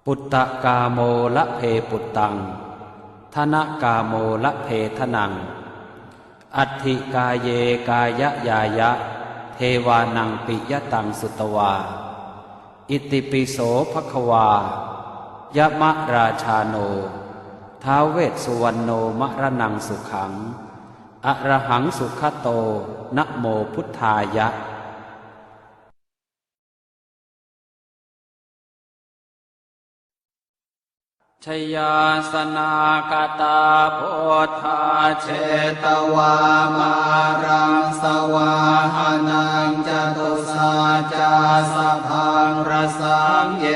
ปุตตะกาโมละเพปุตตังธนกาโมละเพทนังอัตถิกาเยกายะยายะเทวานังปิยตังสุตวาอิติปิโสภควายะมะราชาโนท้าวเวสสุวรรณโนมะระนังสุขังอะระหังสุขโตนะโมพุทธายะชยาสนากตาโพธาเชตวามารังสวาหานังจตุสาจาสพังรสังเย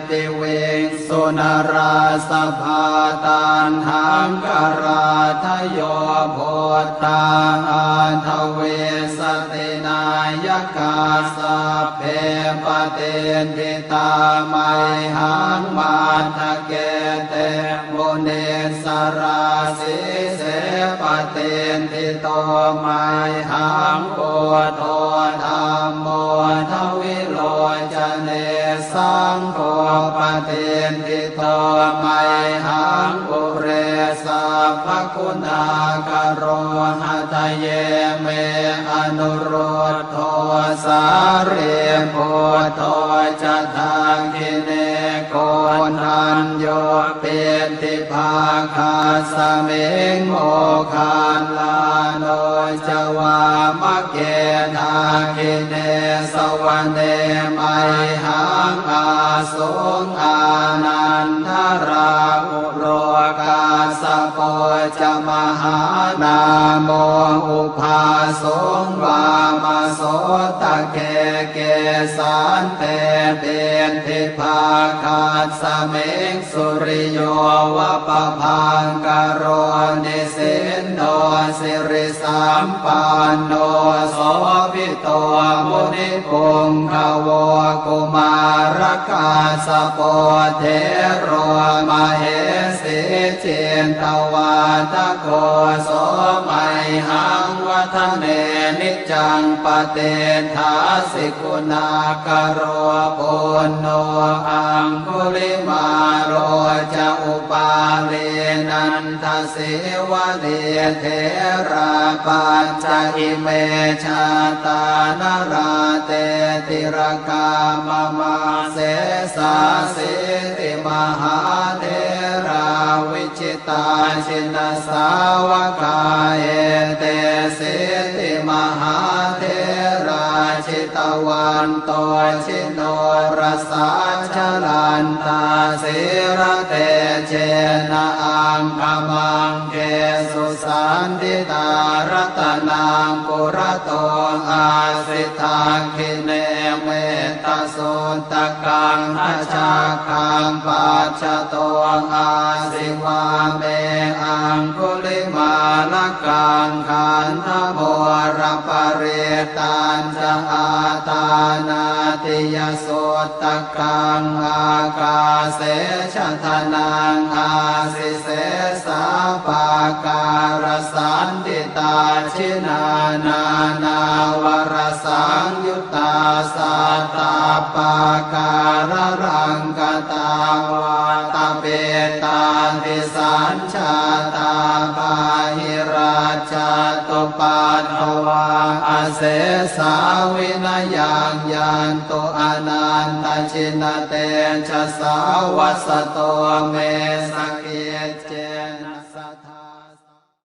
ปิเวงสุนราสภาตันหังกราทโยโพธาอันทเวสตินายกาสัพเพปเตนทิตาไมหังมาทะเกเตโมเนสราสิเสปเตนทิโตไมหังโกโทธรรมโมทวิโลจเนสังโฆปเตนทิโตไมหังปุเรสัพพคุณากโรหะทะเยเมอนุโรธโทสาเรโพโทจะทังคิเนโกนันโยเปติภาคาสเมงโมคานลาโนจวามะเกนาคิเนสวะเนไมหังอาสงอานันทราอุโรกาสโปจะมหานาโมอุภาสงวามาโสตะเกเกสันเตเปนทิภาคาสเมงสุริโยวะปะพังกโรนิสินโนสิริสัมปันโนโสภิโตมุนิปุงขโวกุมารกาสโปเทโรมเหสีเจนตวาทะโกโสมัยหังวัฒเนนิจังปเตทาสิกุณากโรปุณโนอังคุลิมาโรจะอุปาเลนันทสิวะเดเทราปัญจอิเมชาตานราเตติรกามมาเสสาสิติมหาเทราวิจิตาชินสาวกาเอเตสิติมหาเทราชิตวันโตชิโนรสาชลันตาสิระเตเจนะอังคมังเกสุสันติตารัตนังปุระโตอาสิทาคิเนเมตสุตกังหชาคังปัจจโตอาสิวาเมอังคุลิมาลกังขันธโมรปเรตันจะอาตานาติยสุตกังอากาเสชะทนังอาสิเสสาปาการสันติตาชินานานาวรสังยุตตาสัตตาปาการรังกตาวาตาเปตาติสัญชาตาปาหิราชาตุปัตถวาอาเสสาวินายังยันตุอนันตชินเตชะสาวัสโตเมสเกเจนะสัทธา